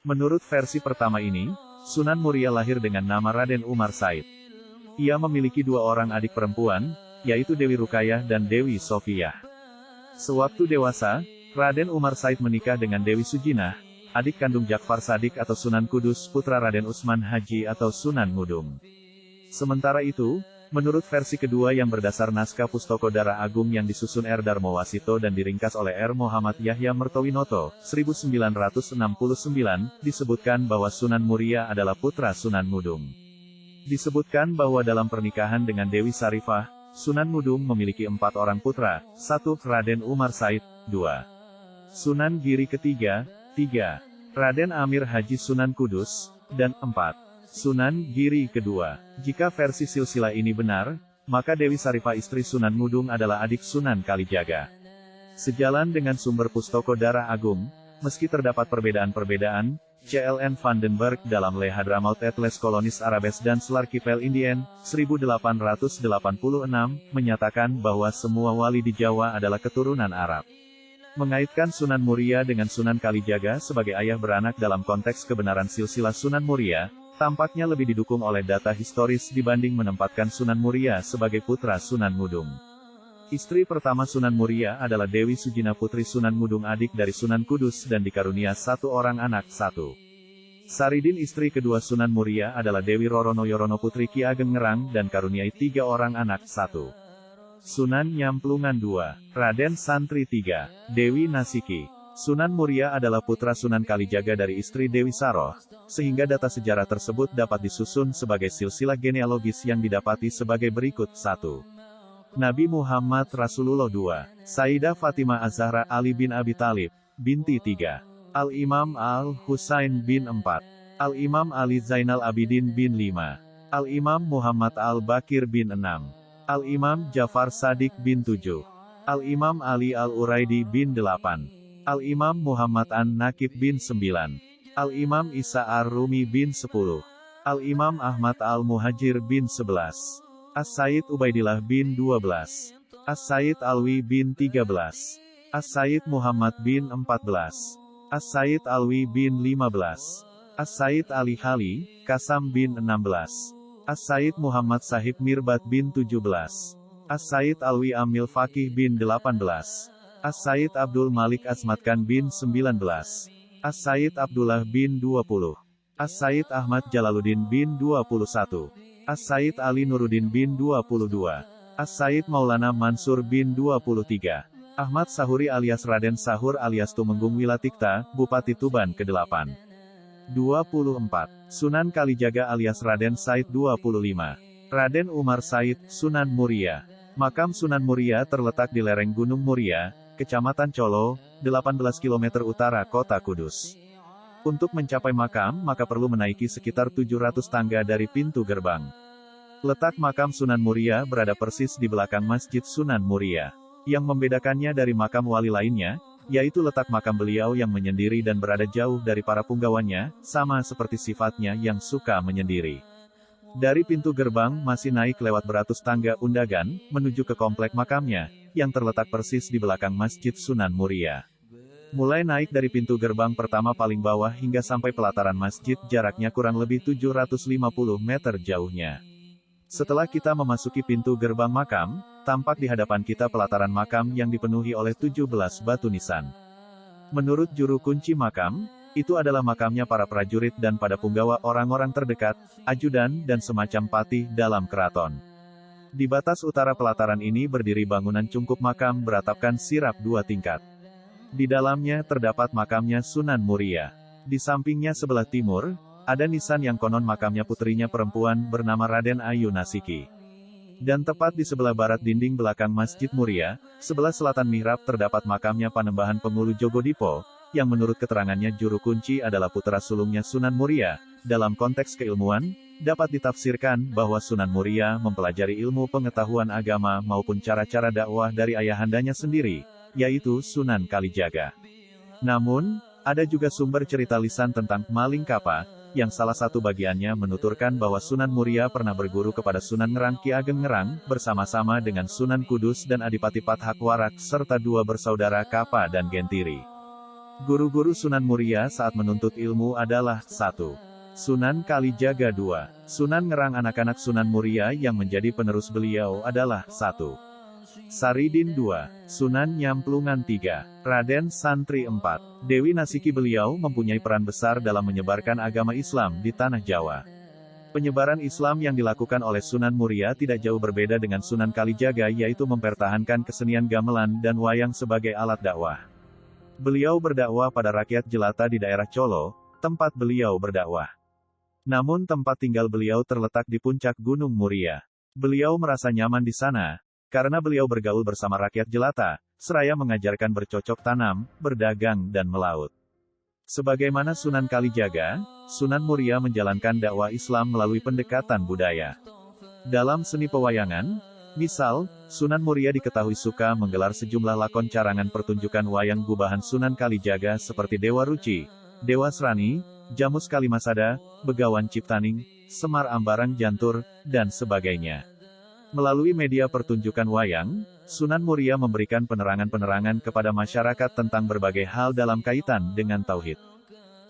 Menurut versi pertama ini, Sunan Muria lahir dengan nama Raden Umar Said. Ia memiliki dua orang adik perempuan, yaitu Dewi Rukayah dan Dewi Sofiyah. Sewaktu dewasa, Raden Umar Said menikah dengan Dewi Sujinah, adik kandung Jakfar Shadiq atau Sunan Kudus, putra Raden Utsman Haji atau Sunan Ngudung. Sementara itu, menurut versi kedua yang berdasar naskah Pustaka Dara Agung yang disusun R. Darmo Wasito dan diringkas oleh R. Muhammad Yahya Mertowinoto, 1969, disebutkan bahwa Sunan Muria adalah putra Sunan Ngudung. Disebutkan bahwa dalam pernikahan dengan Dewi Sarifah, Sunan Ngudung memiliki 4 orang putra, 1. Raden Umar Said, 2. Sunan Giri ketiga, 3. Raden Amir Haji Sunan Kudus, dan 4. Sunan Giri kedua. Jika versi silsilah ini benar, maka Dewi Sarifah istri Sunan Ngudung adalah adik Sunan Kalijaga. Sejalan dengan sumber Pustaka Dara Agung, meski terdapat perbedaan-perbedaan, C.L.N. Vandenberg dalam Le Hadramaut et les Colonies Arabes dan l'Archipel Indien, 1886, menyatakan bahwa semua wali di Jawa adalah keturunan Arab. Mengaitkan Sunan Muria dengan Sunan Kalijaga sebagai ayah beranak dalam konteks kebenaran silsilah Sunan Muria, tampaknya lebih didukung oleh data historis dibanding menempatkan Sunan Muria sebagai putra Sunan Ngudung. Istri pertama Sunan Muria adalah Dewi Sujina putri Sunan Ngudung adik dari Sunan Kudus dan dikarunia 1 orang anak, 1. Saridin istri kedua Sunan Muria adalah Dewi Rorono Yorono putri Ki Ageng Ngerang dan karuniai 3 orang anak, 1. Sunan Nyamplungan 2. Raden Santri 3. Dewi Nasiki. Sunan Muria adalah putra Sunan Kalijaga dari istri Dewi Saroh, sehingga data sejarah tersebut dapat disusun sebagai silsilah genealogis yang didapati sebagai berikut. 1. Nabi Muhammad Rasulullah 2. Sayyidah Fatimah Az-Zahra Ali bin Abi Thalib, binti 3. Al-Imam Al-Husain bin 4. Al-Imam Ali Zainal Abidin bin 5. Al-Imam Muhammad Al-Bakir bin 6. Al-Imam Jafar Shadiq bin 7. Al-Imam Ali Al-Uraidi bin 8. Al-Imam Muhammad An-Nakib bin 9. Al-Imam Isa Ar-Rumi bin 10. Al-Imam Ahmad Al-Muhajir bin 11. As-Sayyid Ubaidillah bin 12. As-Sayyid Alwi bin 13. As-Sayyid Muhammad bin 14. As-Sayyid Alwi bin 15. As-Sayyid Ali Hali, Kasam bin 16. As-Sayyid Muhammad Sahib Mirbat bin 17. As-Sayyid Alwi Amil Fakih bin 18. As-Sayyid Abdul Malik Asmatkan bin 19. As-Sayyid Abdullah bin 20. As-Sayyid Ahmad Jalaluddin bin 21. As-Sayyid Ali Nuruddin bin 22. As-Sayyid Maulana Mansur bin 23. Ahmad Sahuri alias Raden Sahur alias Tumenggung Wilatikta, Bupati Tuban ke-8. 24. Sunan Kalijaga alias Raden Said 25. Raden Umar Said, Sunan Muria. Makam Sunan Muria terletak di lereng Gunung Muria, Kecamatan Colo, 18 km utara Kota Kudus. Untuk mencapai makam, maka perlu menaiki sekitar 700 tangga dari pintu gerbang. Letak makam Sunan Muria berada persis di belakang Masjid Sunan Muria. Yang membedakannya dari makam wali lainnya, yaitu letak makam beliau yang menyendiri dan berada jauh dari para punggawannya, sama seperti sifatnya yang suka menyendiri. Dari pintu gerbang masih naik lewat beratus tangga undagan, menuju ke komplek makamnya, yang terletak persis di belakang Masjid Sunan Muria. Mulai naik dari pintu gerbang pertama paling bawah hingga sampai pelataran masjid jaraknya kurang lebih 750 meter jauhnya. Setelah kita memasuki pintu gerbang makam, tampak di hadapan kita pelataran makam yang dipenuhi oleh 17 batu nisan. Menurut juru kunci makam, itu adalah makamnya para prajurit dan pada punggawa orang-orang terdekat, ajudan dan semacam patih dalam keraton. Di batas utara pelataran ini berdiri bangunan cungkup makam beratapkan sirap 2 tingkat. Di dalamnya terdapat makamnya Sunan Muria. Di sampingnya sebelah timur, ada nisan yang konon makamnya putrinya perempuan bernama Raden Ayu Nasiki. Dan tepat di sebelah barat dinding belakang Masjid Muria, sebelah selatan mihrab terdapat makamnya Panembahan Pengulu Jogodipo, yang menurut keterangannya juru kunci adalah putra sulungnya Sunan Muria. Dalam konteks keilmuan, dapat ditafsirkan bahwa Sunan Muria mempelajari ilmu pengetahuan agama maupun cara-cara dakwah dari ayahandanya sendiri, yaitu Sunan Kalijaga. Namun, ada juga sumber cerita lisan tentang Maling Kapa, yang salah satu bagiannya menuturkan bahwa Sunan Muria pernah berguru kepada Sunan Ngerang Ki Ageng Ngerang, bersama-sama dengan Sunan Kudus dan Adipati Pathak Warak serta 2 bersaudara Kapa dan Gentiri. Guru-guru Sunan Muria saat menuntut ilmu adalah 1. Sunan Kalijaga 2. Sunan Ngerang. Anak-anak Sunan Muria yang menjadi penerus beliau adalah 1. Saridin 2. Sunan Nyamplungan 3. Raden Santri 4. Dewi Nasiki. Beliau mempunyai peran besar dalam menyebarkan agama Islam di tanah Jawa. Penyebaran Islam yang dilakukan oleh Sunan Muria tidak jauh berbeda dengan Sunan Kalijaga, yaitu mempertahankan kesenian gamelan dan wayang sebagai alat dakwah. Beliau berdakwah pada rakyat jelata di daerah Colo, tempat beliau berdakwah. Namun tempat tinggal beliau terletak di puncak Gunung Muria. Beliau merasa nyaman di sana, karena beliau bergaul bersama rakyat jelata, seraya mengajarkan bercocok tanam, berdagang dan melaut. Sebagaimana Sunan Kalijaga, Sunan Muria menjalankan dakwah Islam melalui pendekatan budaya. Dalam seni pewayangan, misal, Sunan Muria diketahui suka menggelar sejumlah lakon carangan pertunjukan wayang gubahan Sunan Kalijaga seperti Dewa Ruci, Dewa Srani, Jamus Kalimasada, Begawan Ciptaning, Semar Ambarang Jantur, dan sebagainya. Melalui media pertunjukan wayang, Sunan Muria memberikan penerangan-penerangan kepada masyarakat tentang berbagai hal dalam kaitan dengan tauhid.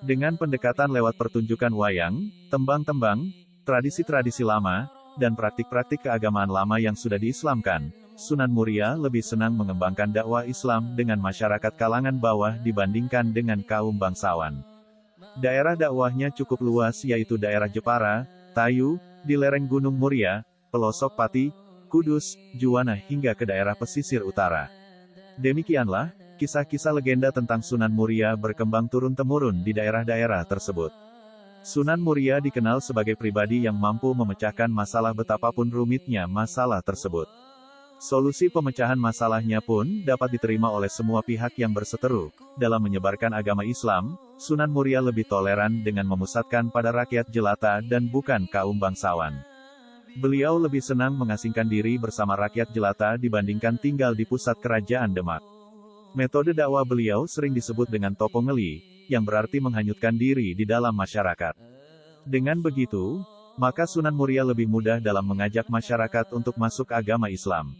Dengan pendekatan lewat pertunjukan wayang, tembang-tembang, tradisi-tradisi lama, dan praktik-praktik keagamaan lama yang sudah diislamkan, Sunan Muria lebih senang mengembangkan dakwah Islam dengan masyarakat kalangan bawah dibandingkan dengan kaum bangsawan. Daerah dakwahnya cukup luas, yaitu daerah Jepara, Tayu, di lereng Gunung Muria, pelosok Pati, Kudus, Juwana hingga ke daerah pesisir utara. Demikianlah, kisah-kisah legenda tentang Sunan Muria berkembang turun-temurun di daerah-daerah tersebut. Sunan Muria dikenal sebagai pribadi yang mampu memecahkan masalah betapapun rumitnya masalah tersebut. Solusi pemecahan masalahnya pun dapat diterima oleh semua pihak yang berseteru. Dalam menyebarkan agama Islam, Sunan Muria lebih toleran dengan memusatkan pada rakyat jelata dan bukan kaum bangsawan. Beliau lebih senang mengasingkan diri bersama rakyat jelata dibandingkan tinggal di pusat kerajaan Demak. Metode dakwah beliau sering disebut dengan topongeli, yang berarti menghanyutkan diri di dalam masyarakat. Dengan begitu, maka Sunan Muria lebih mudah dalam mengajak masyarakat untuk masuk agama Islam.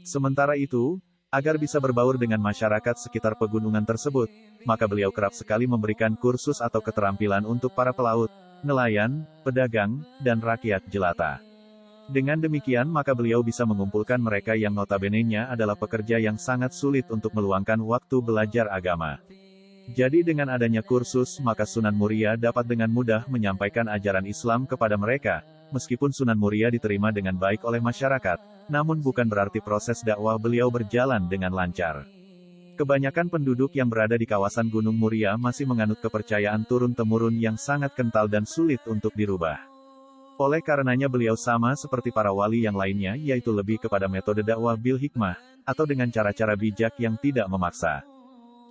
Sementara itu, agar bisa berbaur dengan masyarakat sekitar pegunungan tersebut, maka beliau kerap sekali memberikan kursus atau keterampilan untuk para pelaut, nelayan, pedagang, dan rakyat jelata. Dengan demikian maka beliau bisa mengumpulkan mereka yang notabene-nya adalah pekerja yang sangat sulit untuk meluangkan waktu belajar agama. Jadi dengan adanya kursus, maka Sunan Muria dapat dengan mudah menyampaikan ajaran Islam kepada mereka. Meskipun Sunan Muria diterima dengan baik oleh masyarakat, namun bukan berarti proses dakwah beliau berjalan dengan lancar. Kebanyakan penduduk yang berada di kawasan Gunung Muria masih menganut kepercayaan turun-temurun yang sangat kental dan sulit untuk dirubah. Oleh karenanya beliau sama seperti para wali yang lainnya, yaitu lebih kepada metode dakwah bil hikmah, atau dengan cara-cara bijak yang tidak memaksa.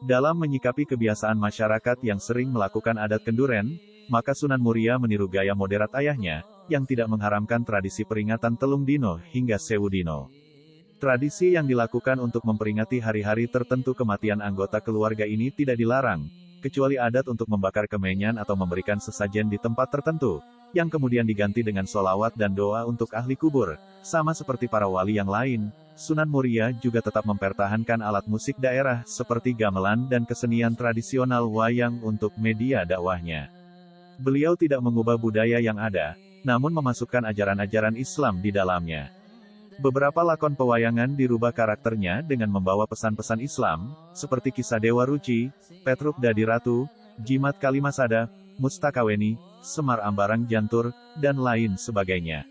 Dalam menyikapi kebiasaan masyarakat yang sering melakukan adat kenduren, maka Sunan Muria meniru gaya moderat ayahnya, yang tidak mengharamkan tradisi peringatan Telung Dino hingga Sewu Dino. Tradisi yang dilakukan untuk memperingati hari-hari tertentu kematian anggota keluarga ini tidak dilarang, kecuali adat untuk membakar kemenyan atau memberikan sesajen di tempat tertentu, yang kemudian diganti dengan solawat dan doa untuk ahli kubur. Sama seperti para wali yang lain, Sunan Muria juga tetap mempertahankan alat musik daerah seperti gamelan dan kesenian tradisional wayang untuk media dakwahnya. Beliau tidak mengubah budaya yang ada, namun memasukkan ajaran-ajaran Islam di dalamnya. Beberapa lakon pewayangan dirubah karakternya dengan membawa pesan-pesan Islam, seperti kisah Dewa Ruci, Petruk Dadi Ratu, Jimat Kalimasada, Mustakaweni, Semar Ambarang Jantur, dan lain sebagainya.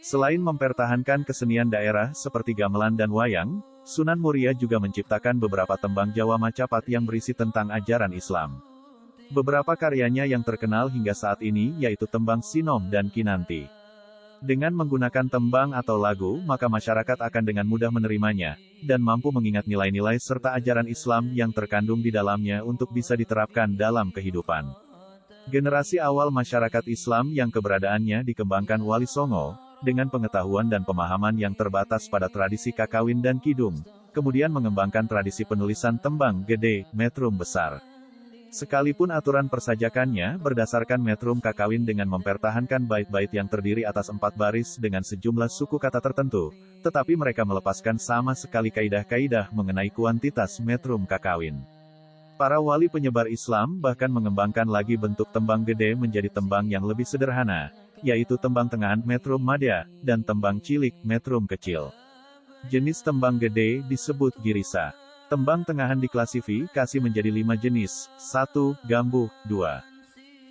Selain mempertahankan kesenian daerah seperti gamelan dan wayang, Sunan Muria juga menciptakan beberapa tembang Jawa Macapat yang berisi tentang ajaran Islam. Beberapa karyanya yang terkenal hingga saat ini yaitu tembang Sinom dan Kinanti. Dengan menggunakan tembang atau lagu, maka masyarakat akan dengan mudah menerimanya, dan mampu mengingat nilai-nilai serta ajaran Islam yang terkandung di dalamnya untuk bisa diterapkan dalam kehidupan. Generasi awal masyarakat Islam yang keberadaannya dikembangkan Wali Songo, dengan pengetahuan dan pemahaman yang terbatas pada tradisi kakawin dan kidung, kemudian mengembangkan tradisi penulisan tembang gede, metrum besar. Sekalipun aturan persajakannya berdasarkan metrum kakawin dengan mempertahankan bait-bait yang terdiri atas 4 baris dengan sejumlah suku kata tertentu, tetapi mereka melepaskan sama sekali kaidah-kaidah mengenai kuantitas metrum kakawin. Para wali penyebar Islam bahkan mengembangkan lagi bentuk tembang gede menjadi tembang yang lebih sederhana, yaitu tembang tengahan metrum madya, dan tembang cilik metrum kecil. Jenis tembang gede disebut girisa. Tembang tengahan diklasifikasi menjadi 5 jenis, 1. Gambuh, 2.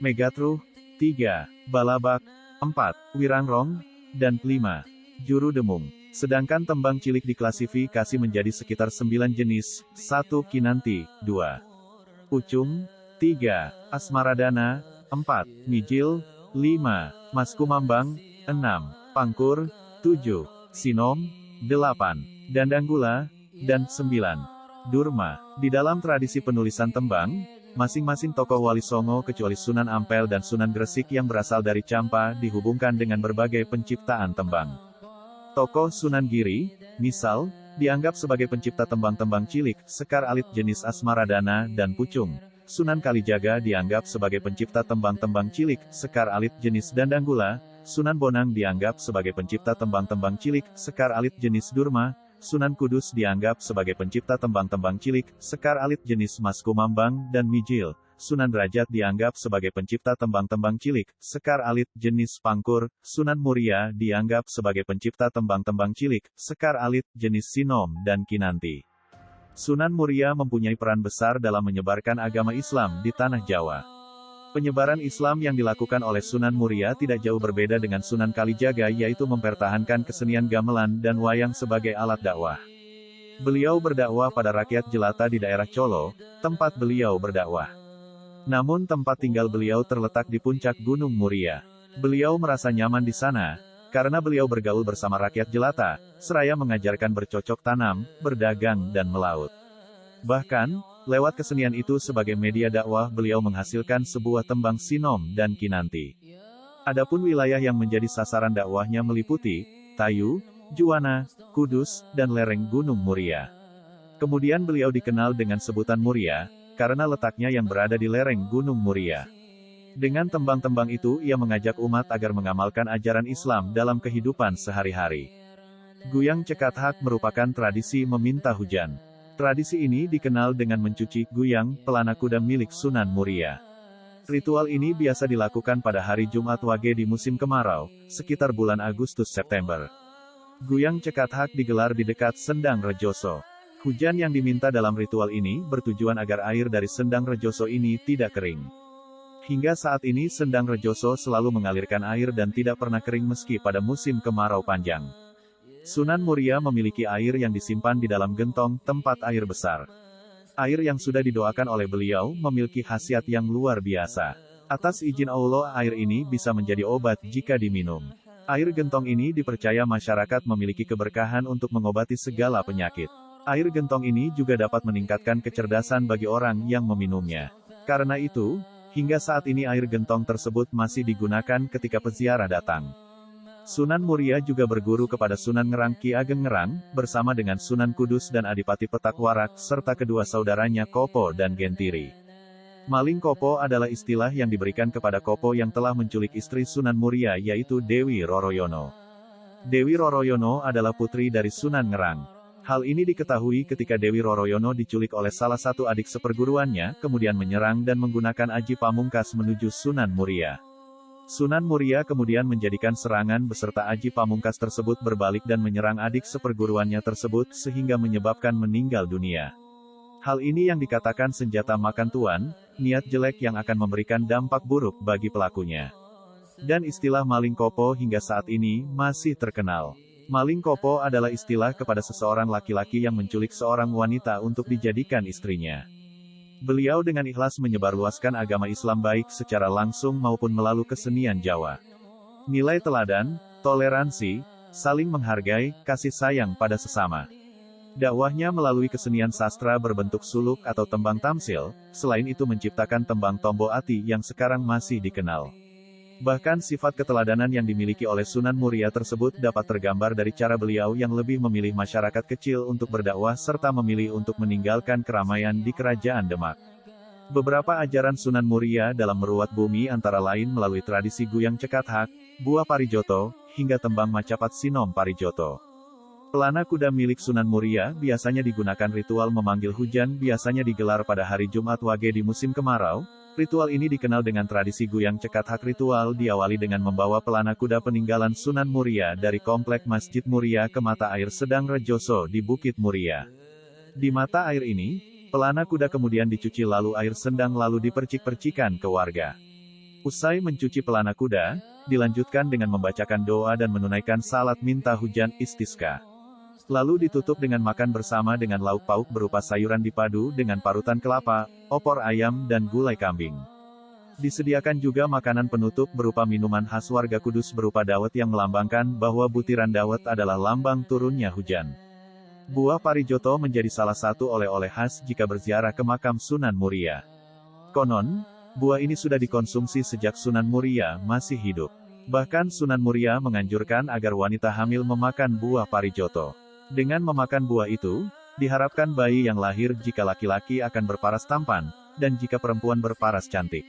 Megatruh, 3. Balabak, 4. Wirangrong, dan 5. Juru demung. Sedangkan tembang cilik diklasifikasi menjadi sekitar 9 jenis, 1. Kinanti, 2. Pucung, 3. Asmaradana, 4. Mijil, 5. Maskumambang, 6. Pangkur, 7. Sinom, 8. Dandanggula, dan 9. Durma. Di dalam tradisi penulisan tembang, masing-masing tokoh Wali Songo kecuali Sunan Ampel dan Sunan Gresik yang berasal dari Campa dihubungkan dengan berbagai penciptaan tembang. Tokoh Sunan Giri, misal, dianggap sebagai pencipta tembang-tembang cilik, sekar alit jenis Asmaradana dan Pucung. Sunan Kalijaga dianggap sebagai pencipta tembang-tembang cilik, sekar alit jenis Dandanggula. Sunan Bonang dianggap sebagai pencipta tembang-tembang cilik, sekar alit jenis Durma. Sunan Kudus dianggap sebagai pencipta tembang-tembang cilik, sekar alit jenis Maskumambang dan Mijil. Sunan Derajat dianggap sebagai pencipta tembang-tembang cilik, sekar alit jenis Pangkur. Sunan Muria dianggap sebagai pencipta tembang-tembang cilik, sekar alit jenis Sinom dan Kinanti. Sunan Muria mempunyai peran besar dalam menyebarkan agama Islam di tanah Jawa. Penyebaran Islam yang dilakukan oleh Sunan Muria tidak jauh berbeda dengan Sunan Kalijaga, yaitu mempertahankan kesenian gamelan dan wayang sebagai alat dakwah. Beliau berdakwah pada rakyat jelata di daerah Colo, tempat beliau berdakwah. Namun tempat tinggal beliau terletak di puncak Gunung Muria. Beliau merasa nyaman di sana, karena beliau bergaul bersama rakyat jelata, seraya mengajarkan bercocok tanam, berdagang dan melaut. Bahkan, lewat kesenian itu sebagai media dakwah beliau menghasilkan sebuah tembang Sinom dan Kinanti. Adapun wilayah yang menjadi sasaran dakwahnya meliputi Tayu, Juwana, Kudus, dan lereng Gunung Muria. Kemudian beliau dikenal dengan sebutan Muria, karena letaknya yang berada di lereng Gunung Muria. Dengan tembang-tembang itu ia mengajak umat agar mengamalkan ajaran Islam dalam kehidupan sehari-hari. Guyang Cekathak merupakan tradisi meminta hujan. Tradisi ini dikenal dengan mencuci guyang, pelana kuda milik Sunan Muria. Ritual ini biasa dilakukan pada hari Jumat Wage di musim kemarau, sekitar bulan Agustus-September. Guyang Cekathak digelar di dekat Sendang Rejoso. Hujan yang diminta dalam ritual ini bertujuan agar air dari Sendang Rejoso ini tidak kering. Hingga saat ini Sendang Rejoso selalu mengalirkan air dan tidak pernah kering meski pada musim kemarau panjang. Sunan Muria memiliki air yang disimpan di dalam gentong, tempat air besar. Air yang sudah didoakan oleh beliau memiliki khasiat yang luar biasa. Atas izin Allah, air ini bisa menjadi obat jika diminum. Air gentong ini dipercaya masyarakat memiliki keberkahan untuk mengobati segala penyakit. Air gentong ini juga dapat meningkatkan kecerdasan bagi orang yang meminumnya. Karena itu, hingga saat ini air gentong tersebut masih digunakan ketika peziarah datang. Sunan Muria juga berguru kepada Sunan Ngerang Ki Ageng Ngerang, bersama dengan Sunan Kudus dan Adipati Petak Warak, serta kedua saudaranya Kopo dan Gentiri. Maling Kopo adalah istilah yang diberikan kepada Kopo yang telah menculik istri Sunan Muria, yaitu Dewi Roroyono. Dewi Roroyono adalah putri dari Sunan Ngerang. Hal ini diketahui ketika Dewi Roroyono diculik oleh salah satu adik seperguruannya, kemudian menyerang dan menggunakan aji pamungkas menuju Sunan Muria. Sunan Muria kemudian menjadikan serangan beserta aji pamungkas tersebut berbalik dan menyerang adik seperguruannya tersebut, sehingga menyebabkan meninggal dunia. Hal ini yang dikatakan senjata makan tuan, niat jelek yang akan memberikan dampak buruk bagi pelakunya. Dan istilah maling kopo hingga saat ini masih terkenal. Maling kopo adalah istilah kepada seseorang laki-laki yang menculik seorang wanita untuk dijadikan istrinya. Beliau dengan ikhlas menyebarluaskan agama Islam baik secara langsung maupun melalui kesenian Jawa. Nilai teladan, toleransi, saling menghargai, kasih sayang pada sesama. Dakwahnya melalui kesenian sastra berbentuk suluk atau tembang tamsil, selain itu menciptakan tembang Tombo Ati yang sekarang masih dikenal. Bahkan sifat keteladanan yang dimiliki oleh Sunan Muria tersebut dapat tergambar dari cara beliau yang lebih memilih masyarakat kecil untuk berdakwah serta memilih untuk meninggalkan keramaian di Kerajaan Demak. Beberapa ajaran Sunan Muria dalam meruat bumi antara lain melalui tradisi Guyang Cekathak, Buah Parijoto, hingga tembang Macapat Sinom Parijoto. Pelana kuda milik Sunan Muria biasanya digunakan ritual memanggil hujan, biasanya digelar pada hari Jumat Wage di musim kemarau. Ritual ini dikenal dengan tradisi Guyang Cekat. Hak ritual diawali dengan membawa pelana kuda peninggalan Sunan Muria dari komplek Masjid Muria ke mata air Sedang Rejoso di Bukit Muria. Di mata air ini, pelana kuda kemudian dicuci lalu air sendang lalu dipercik-percikan ke warga. Usai mencuci pelana kuda, dilanjutkan dengan membacakan doa dan menunaikan salat minta hujan istisqa. Lalu ditutup dengan makan bersama dengan lauk pauk berupa sayuran dipadu dengan parutan kelapa, opor ayam dan gulai kambing. Disediakan juga makanan penutup berupa minuman khas warga Kudus berupa dawet yang melambangkan bahwa butiran dawet adalah lambang turunnya hujan. Buah parijoto menjadi salah satu oleh-oleh khas jika berziarah ke makam Sunan Muria. Konon, buah ini sudah dikonsumsi sejak Sunan Muria masih hidup. Bahkan Sunan Muria menganjurkan agar wanita hamil memakan buah parijoto. Dengan memakan buah itu, diharapkan bayi yang lahir jika laki-laki akan berparas tampan, dan jika perempuan berparas cantik.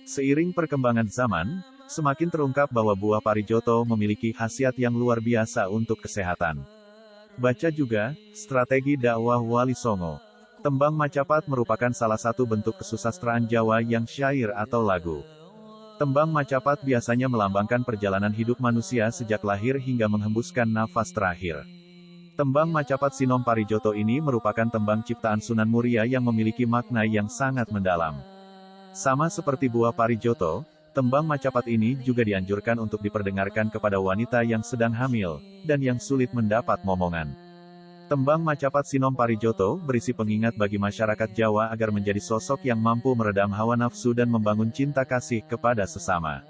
Seiring perkembangan zaman, semakin terungkap bahwa buah parijoto memiliki khasiat yang luar biasa untuk kesehatan. Baca juga, strategi dakwah Wali Songo. Tembang Macapat merupakan salah satu bentuk kesusastraan Jawa yang syair atau lagu. Tembang Macapat biasanya melambangkan perjalanan hidup manusia sejak lahir hingga menghembuskan nafas terakhir. Tembang Macapat Sinom Parijoto ini merupakan tembang ciptaan Sunan Muria yang memiliki makna yang sangat mendalam. Sama seperti buah parijoto, tembang Macapat ini juga dianjurkan untuk diperdengarkan kepada wanita yang sedang hamil, dan yang sulit mendapat momongan. Tembang Macapat Sinom Parijoto berisi pengingat bagi masyarakat Jawa agar menjadi sosok yang mampu meredam hawa nafsu dan membangun cinta kasih kepada sesama.